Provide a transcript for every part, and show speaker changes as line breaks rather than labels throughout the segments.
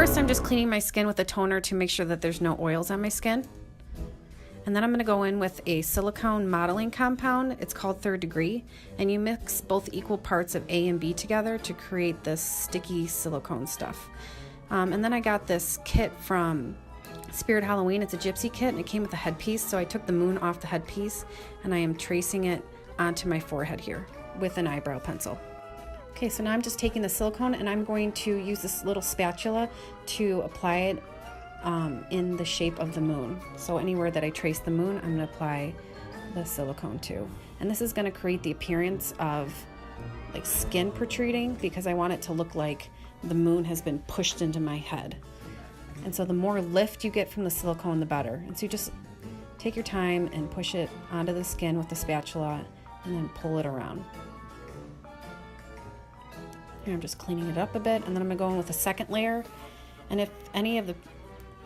first I'm just cleaning my skin with a toner to make sure that there's no oils on my skin. And then I'm going to go in with a silicone modeling compound. It's called Third Degree, and you mix both equal parts of A and B together to create this sticky silicone stuff. And then I got this kit from Spirit Halloween. It's a gypsy kit, and it came with a headpiece, so I took the moon off the headpiece, and I am tracing it onto my forehead here with an eyebrow pencil. Okay, so now I'm just taking the silicone, and I'm going to use this little spatula to apply it in the shape of the moon. So anywhere that I trace the moon, I'm going to apply the silicone to. And this is going to create the appearance of like skin protruding, because I want it to look like the moon has been pushed into my head. And so the more lift you get from the silicone, the better. And so you just take your time and push it onto the skin with the spatula and then pull it around. Here I'm just cleaning it up a bit, and then I'm going to go in with a second layer. And if any of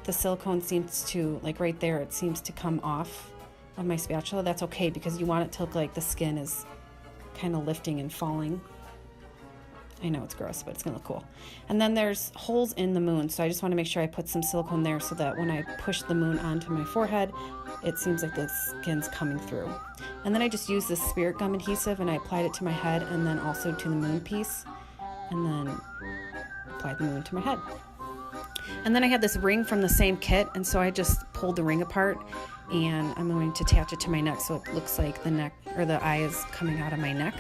the silicone seems to, like right there, it seems to come off of my spatula, that's okay, because you want it to look like the skin is kind of lifting and falling. I know it's gross, but it's gonna look cool. And then there's holes in the moon, so I just want to make sure I put some silicone there so that when I push the moon onto my forehead, it seems like the skin's coming through. And then I just used this spirit gum adhesive, and I applied it to my head and then also to the moon piece, and then applied the moon to my head. And then I had this ring from the same kit, and so I just pulled the ring apart, and I'm going to attach it to my neck so it looks like the neck or the eye is coming out of my neck.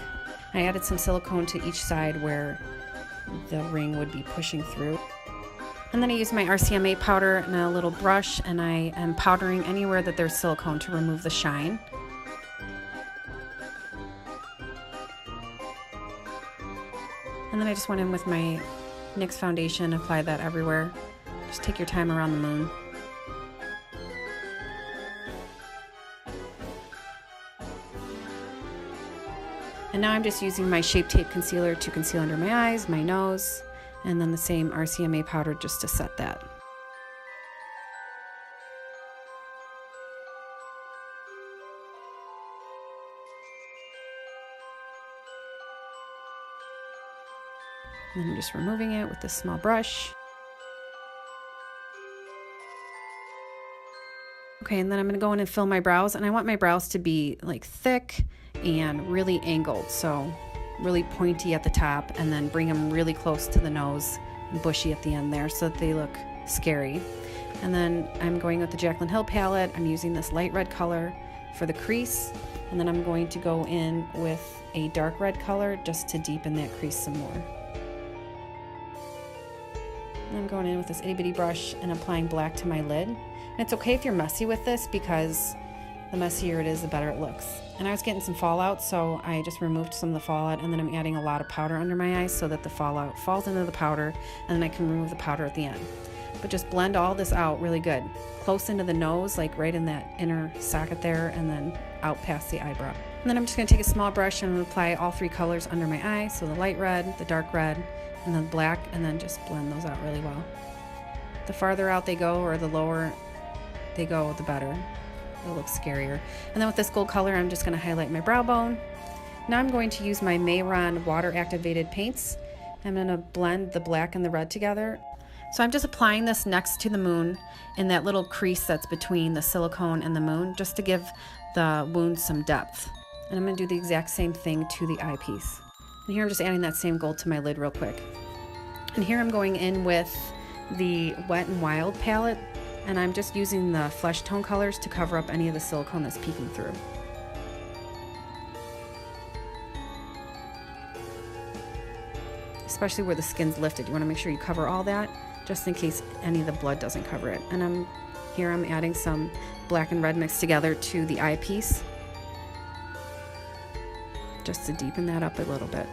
I added some silicone to each side where the ring would be pushing through. And then I used my RCMA powder and a little brush, and I am powdering anywhere that there's silicone to remove the shine. And then I just went in with my NYX foundation, apply that everywhere. Just take your time around the moon. And now I'm just using my Shape Tape concealer to conceal under my eyes, my nose, and then the same RCMA powder just to set that. And then I'm just removing it with this small brush. Okay, and then I'm going to go in and fill my brows, and I want my brows to be like thick and really angled, so really pointy at the top, and then bring them really close to the nose and bushy at the end there so that they look scary. And then I'm going with the Jaclyn Hill palette. I'm using this light red color for the crease, and then I'm going to go in with a dark red color just to deepen that crease some more. And I'm going in with this itty bitty brush and applying black to my lid. And it's okay if you're messy with this, because the messier it is, the better it looks. And I was getting some fallout, so I just removed some of the fallout, and then I'm adding a lot of powder under my eyes so that the fallout falls into the powder, and then I can remove the powder at the end. But just blend all this out really good. Close into the nose, like right in that inner socket there, and then out past the eyebrow. And then I'm just going to take a small brush and apply all three colors under my eye, so the light red, the dark red, and then black, and then just blend those out really well. The farther out they go, or the lower they go, the better. It looks scarier. And then with this gold color, I'm just going to highlight my brow bone. Now I'm going to use my Mehron water activated paints. I'm going to blend the black and the red together. So I'm just applying this next to the moon in that little crease that's between the silicone and the moon, just to give the wound some depth. And I'm going to do the exact same thing to the eyepiece. And here I'm just adding that same gold to my lid real quick. And here I'm going in with the Wet n Wild palette, and I'm just using the flesh tone colors to cover up any of the silicone that's peeking through. Especially where the skin's lifted. You want to make sure you cover all that, just in case any of the blood doesn't cover it. And I'm adding some black and red mixed together to the eyepiece, just to deepen that up a little bit.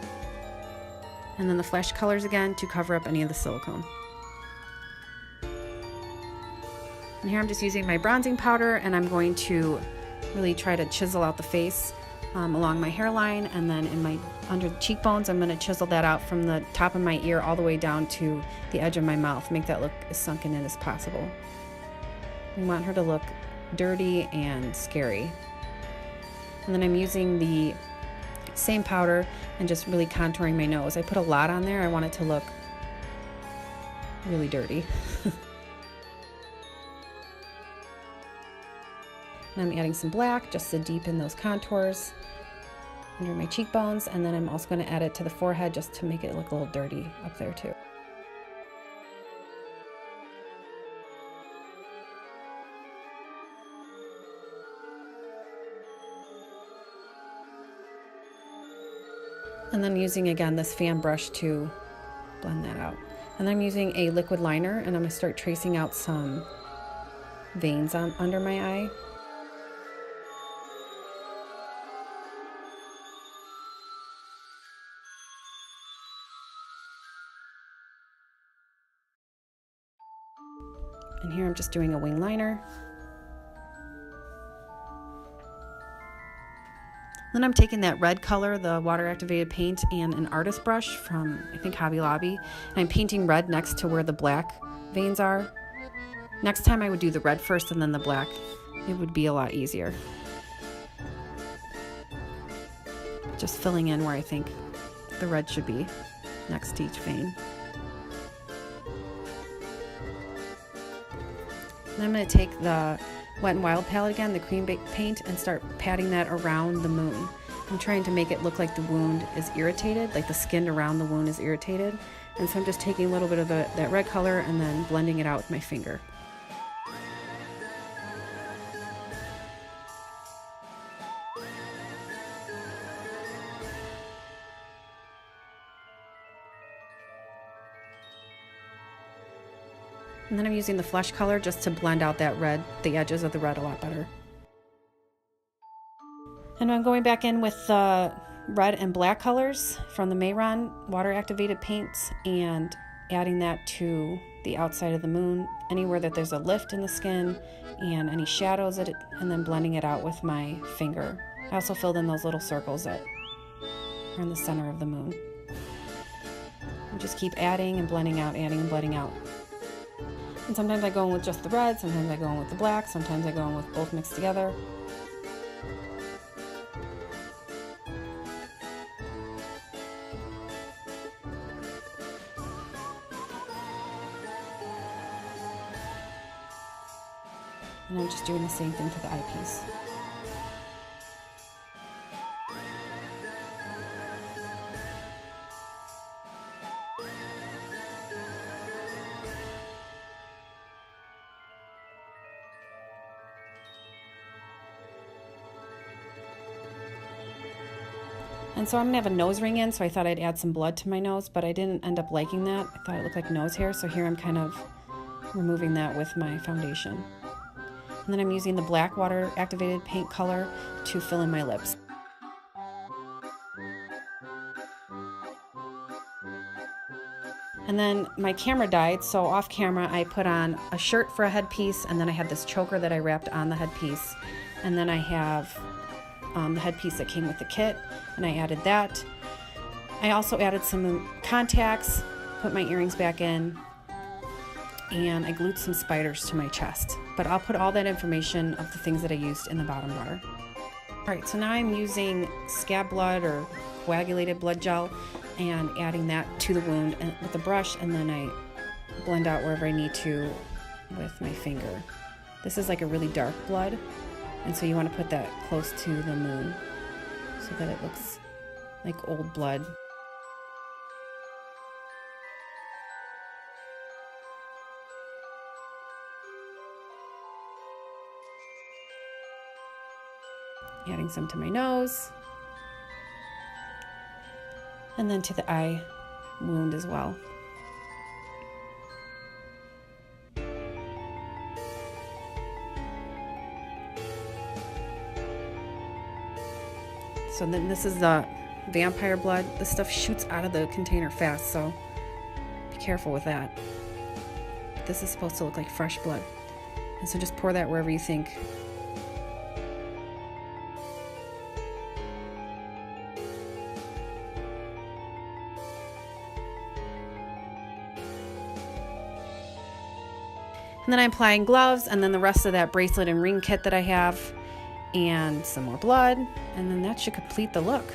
And then the flesh colors again to cover up any of the silicone. And here I'm just using my bronzing powder, and I'm going to really try to chisel out the face along my hairline, and then under the cheekbones, I'm going to chisel that out from the top of my ear all the way down to the edge of my mouth. Make that look as sunken in as possible. We want her to look dirty and scary. And then I'm using the same powder and just really contouring my nose. I put a lot on there. I want it to look really dirty. And I'm adding some black just to deepen those contours under my cheekbones, and then I'm also going to add it to the forehead just to make it look a little dirty up there too. And then using again this fan brush to blend that out. And I'm using a liquid liner, and I'm going to start tracing out some veins under my eye. And here I'm just doing a wing liner. Then I'm taking that red color, the water activated paint, and an artist brush from, I think, Hobby Lobby. And I'm painting red next to where the black veins are. Next time I would do the red first and then the black. It would be a lot easier. Just filling in where I think the red should be next to each vein. And I'm going to take the Wet n Wild palette again, the cream paint, and start patting that around the moon. I'm trying to make it look like the wound is irritated, like the skin around the wound is irritated. And so I'm just taking a little bit of that red color and then blending it out with my finger. And then I'm using the flesh color just to blend out that red, the edges of the red a lot better. And I'm going back in with the red and black colors from the Mehron water activated paints and adding that to the outside of the moon, anywhere that there's a lift in the skin and any shadows, and then blending it out with my finger. I also filled in those little circles that are in the center of the moon. And just keep adding and blending out, adding and blending out. And sometimes I go in with just the red, sometimes I go in with the black, sometimes I go in with both mixed together. And I'm just doing the same thing to the eyepiece. And so I'm gonna have a nose ring in, so I thought I'd add some blood to my nose, but I didn't end up liking that. I thought it looked like nose hair, so here I'm kind of removing that with my foundation. And then I'm using the black water activated paint color to fill in my lips. And then my camera died, so off camera I put on a shirt for a headpiece, and then I had this choker that I wrapped on the headpiece. And then I have the headpiece that came with the kit, and I added that. I also added some contacts, put my earrings back in, and I glued some spiders to my chest. But I'll put all that information of the things that I used in the bottom bar. Alright, so now I'm using scab blood or coagulated blood gel and adding that to the wound with a brush, and then I blend out wherever I need to with my finger. This is like a really dark blood, and so you want to put that close to the moon so that it looks like old blood. Adding some to my nose, and then to the eye wound as well. So then this is the vampire blood. This stuff shoots out of the container fast, so be careful with that. This is supposed to look like fresh blood. And so just pour that wherever you think. And then I'm applying gloves, and then the rest of that bracelet and ring kit that I have, and some more blood, and then that should complete the look.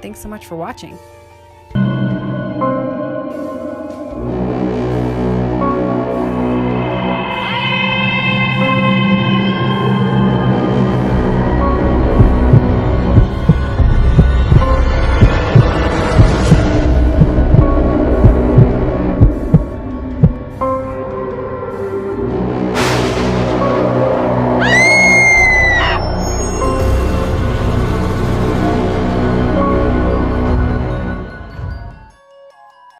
Thanks so much for watching.